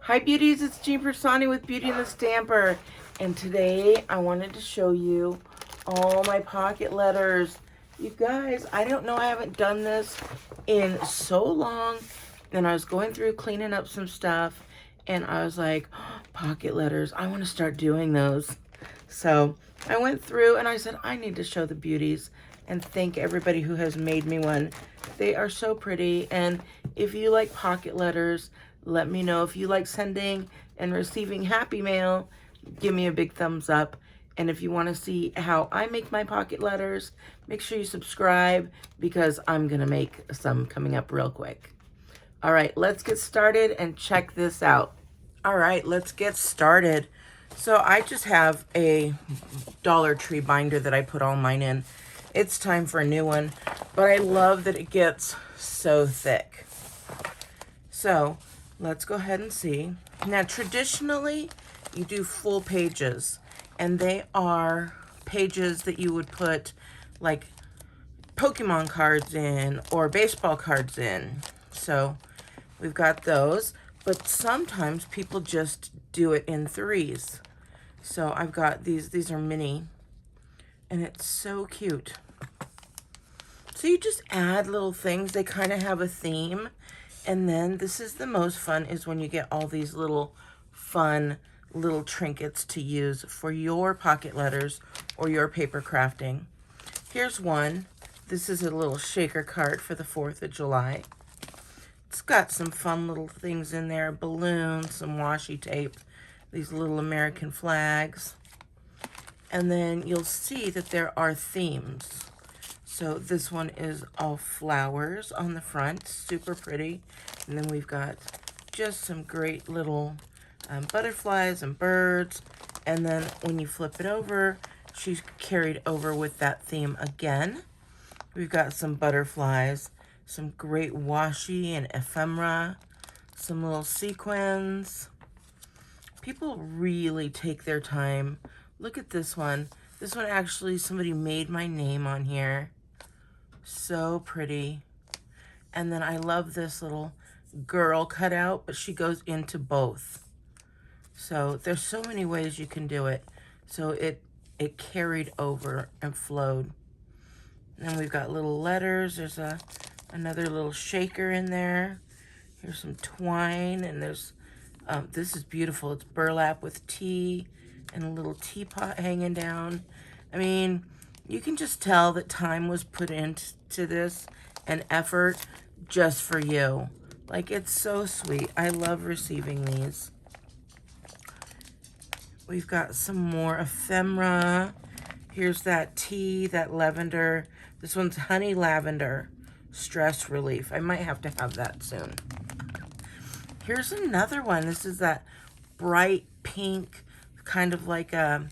Hi beauties, it's Piersanti with Beauty and the Stamper, and today I wanted to show you all my pocket letters. You guys, I don't know, I haven't done this in so long, and I was going through cleaning up some stuff, and I was like, oh, pocket letters, I want to start doing those. So I went through and I said, I need to show the beauties and thank everybody who has made me one. They are so pretty, and if you like pocket letters, let me know. If you like sending and receiving happy mail, give me a big thumbs up. And if you want to see how I make my pocket letters, make sure you subscribe because I'm going to make some coming up real quick. All right, let's get started and check this out. All right, let's get started. So I just have a Dollar Tree binder that I put all mine in. It's time for a new one, but I love that it gets so thick. So let's go ahead and see. Now, traditionally, you do full pages, and they are pages that you would put like Pokemon cards in or baseball cards in. So we've got those, but sometimes people just do it in threes. So I've got these are mini, and it's so cute. So you just add little things. They kind of have a theme. And then this is the most fun, is when you get all these little fun little trinkets to use for your pocket letters or your paper crafting. Here's one. This is a little shaker card for the 4th of July. It's got some fun little things in there, balloons, some washi tape, these little American flags. And then you'll see that there are themes. So this one is all flowers on the front, super pretty. And then we've got just some great little butterflies and birds. And then when you flip it over, she's carried over with that theme again. We've got some butterflies, some great washi and ephemera, some little sequins. People really take their time. Look at this one. This one actually, somebody made my name on here. So pretty. And then I love this little girl cutout, but she goes into both. So there's so many ways you can do it. So it carried over and flowed. And then we've got little letters. There's another little shaker in there. Here's some twine, and there's this is beautiful. It's burlap with tea and a little teapot hanging down. I mean, you can just tell that time was put into this and effort just for you. Like, it's so sweet. I love receiving these. We've got some more ephemera. Here's that tea, that lavender. This one's honey lavender, stress relief. I might have to have that soon. Here's another one. This is that bright pink, kind of like a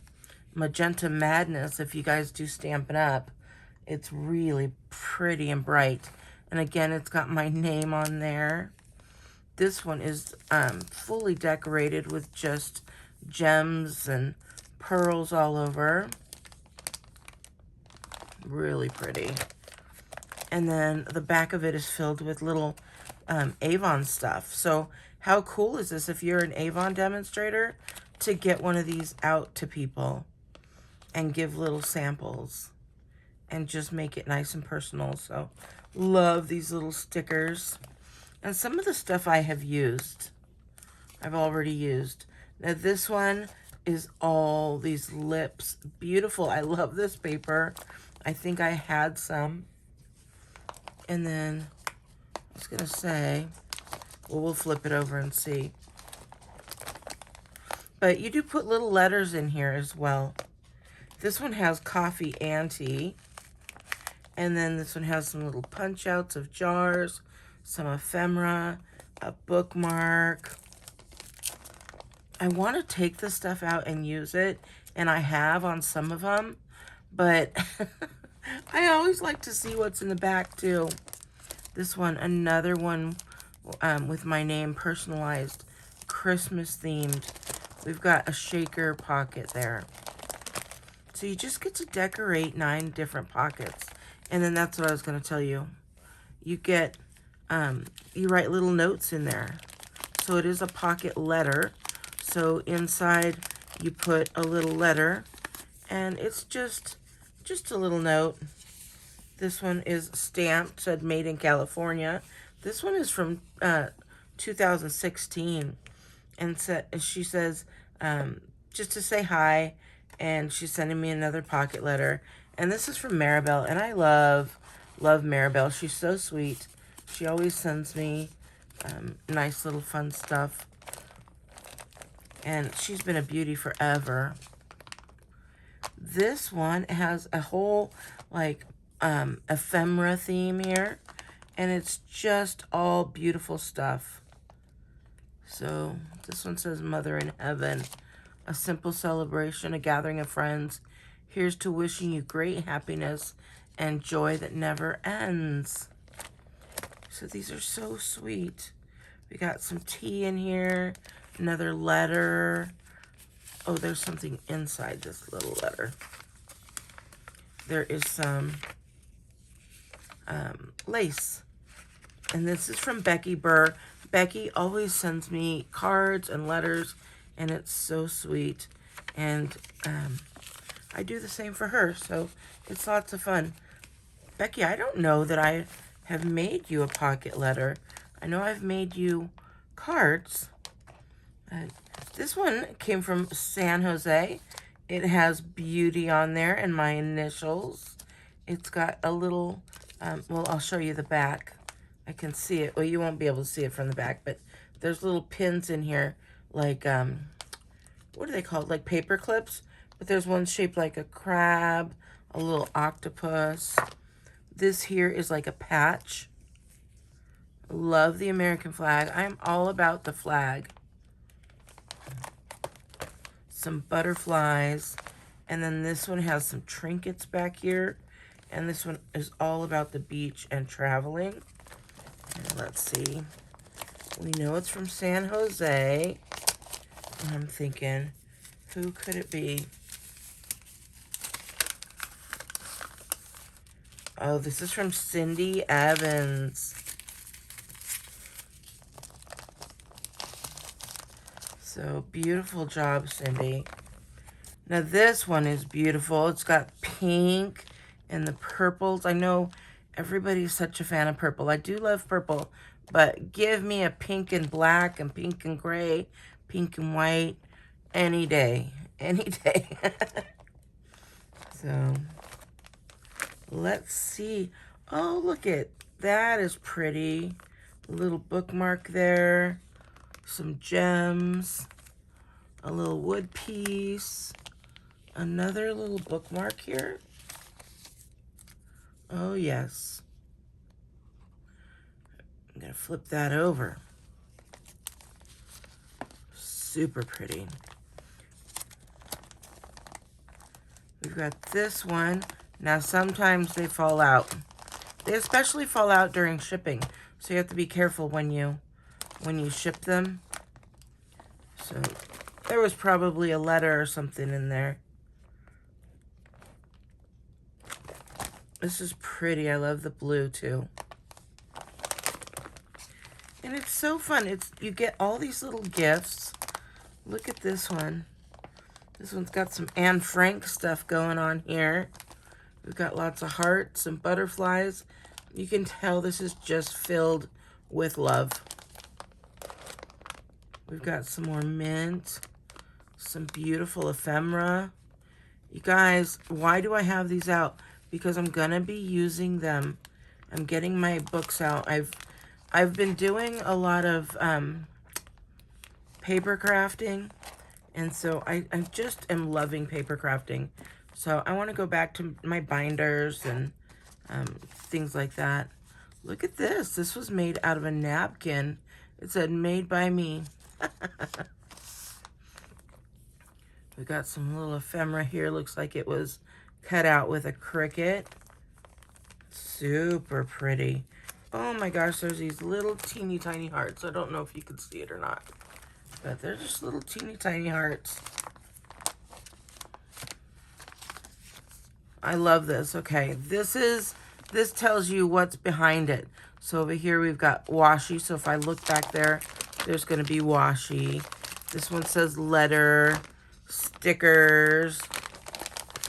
magenta madness. If you guys do Stampin' Up, it's really pretty and bright. And again, it's got my name on there. This one is fully decorated with just gems and pearls all over. Really pretty. And then the back of it is filled with little Avon stuff. So how cool is this if you're an Avon demonstrator to get one of these out to people and give little samples and just make it nice and personal. So love these little stickers. And some of the stuff I have used, I've already used. Now this one is all these lips. Beautiful. I love this paper. I think I had some. And then I was going to say, well, we'll flip it over and see. But you do put little letters in here as well. This one has coffee and tea. And then this one has some little punch outs of jars, some ephemera, a bookmark. I want to take this stuff out and use it, and I have on some of them, but I always like to see what's in the back too. This one, another one with my name, personalized, Christmas themed. We've got a shaker pocket there. So you just get to decorate 9 different pockets. And then that's what I was going to tell you. You get, you write little notes in there. So it is a pocket letter. So inside you put a little letter, and it's just a little note. This one is stamped, said made in California. This one is from 2016, and she says just to say hi, and she's sending me another pocket letter. And this is from Maribel, and I love Maribel. She's so sweet. She always sends me nice little fun stuff, and she's been a beauty forever. This one has a whole like ephemera theme here, and it's just all beautiful stuff. So this one says Mother in Heaven, a simple celebration, a gathering of friends. Here's to wishing you great happiness and joy that never ends. So these are so sweet. We got some tea in here, another letter. Oh, there's something inside this little letter. There is some lace. And this is from Becky Burr. Becky always sends me cards and letters, and it's so sweet. And I do the same for her, so it's lots of fun. Becky, I don't know that I have made you a pocket letter. I know I've made you cards. This one came from San Jose. It has beauty on there and my initials. It's got a little, well, I'll show you the back. I can see it. Well, you won't be able to see it from the back, but there's little pins in here, like, what are they called? Like paper clips. But there's one shaped like a crab, a little octopus. This here is like a patch. Love the American flag. I'm all about the flag. Some butterflies. And then this one has some trinkets back here. And this one is all about the beach and traveling. And let's see. We know it's from San Jose. And I'm thinking, who could it be? Oh, this is from Cindy Evans. So, beautiful job, Cindy. Now, this one is beautiful. It's got pink and the purples. I know everybody's such a fan of purple. I do love purple, but give me a pink and black and pink and gray, pink and white, any day. Any day. So, let's see. Oh, look at that is pretty. A little bookmark there. Some gems. A little wood piece. Another little bookmark here. Oh, yes. I'm going to flip that over. Super pretty. We've got this one. Now, sometimes they fall out. They especially fall out during shipping. So you have to be careful when you ship them. So there was probably a letter or something in there. This is pretty. I love the blue too. And it's so fun. You get all these little gifts. Look at this one. This one's got some Anne Frank stuff going on here. We've got lots of hearts and butterflies. You can tell this is just filled with love. We've got some more mint. Some beautiful ephemera. You guys, why do I have these out? Because I'm gonna be using them. I'm getting my books out. I've been doing a lot of paper crafting, and so I just am loving paper crafting. So I want to go back to my binders and things like that. Look at this. This was made out of a napkin. It said made by me. We got some little ephemera here. Looks like it was cut out with a Cricut. Super pretty. Oh my gosh, there's these little teeny tiny hearts. I don't know if you can see it or not, but they're just little teeny tiny hearts. I love this. Okay, this tells you what's behind it. So over here we've got washi. So if I look back there, There's going to be washi. This one says letter, stickers,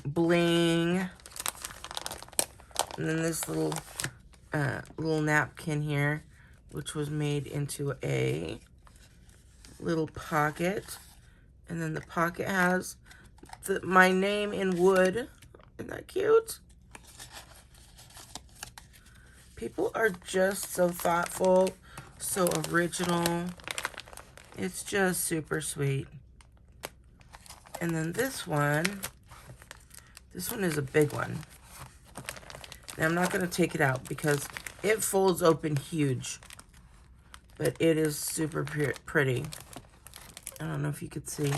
bling. And then this little napkin here, which was made into a little pocket. And then the pocket has my name in wood. Isn't that cute? People are just so thoughtful, so original. It's just super sweet. And then this one is a big one. Now I'm not going to take it out because it folds open huge. But it is super pretty. I don't know if you could see.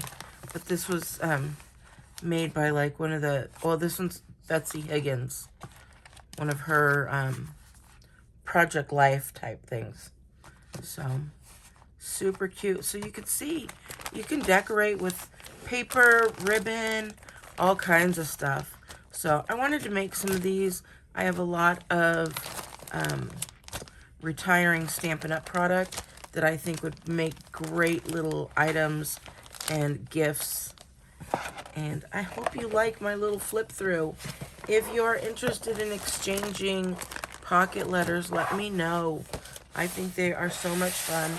But this was made by like one of the, well, this one's Betsy Higgins. One of her Project Life type things. So, super cute. So you can see, you can decorate with paper, ribbon, all kinds of stuff. So I wanted to make some of these. I have a lot of retiring Stampin' Up! Product that I think would make great little items and gifts. And I hope you like my little flip through. If you're interested in exchanging pocket letters, let me know. I think they are so much fun,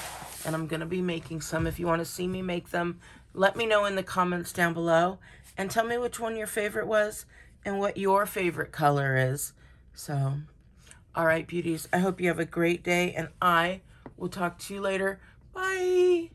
and I'm going to be making some. If you want to see me make them, let me know in the comments down below, and tell me which one your favorite was and what your favorite color is. So, all right, beauties, I hope you have a great day, and I will talk to you later. Bye.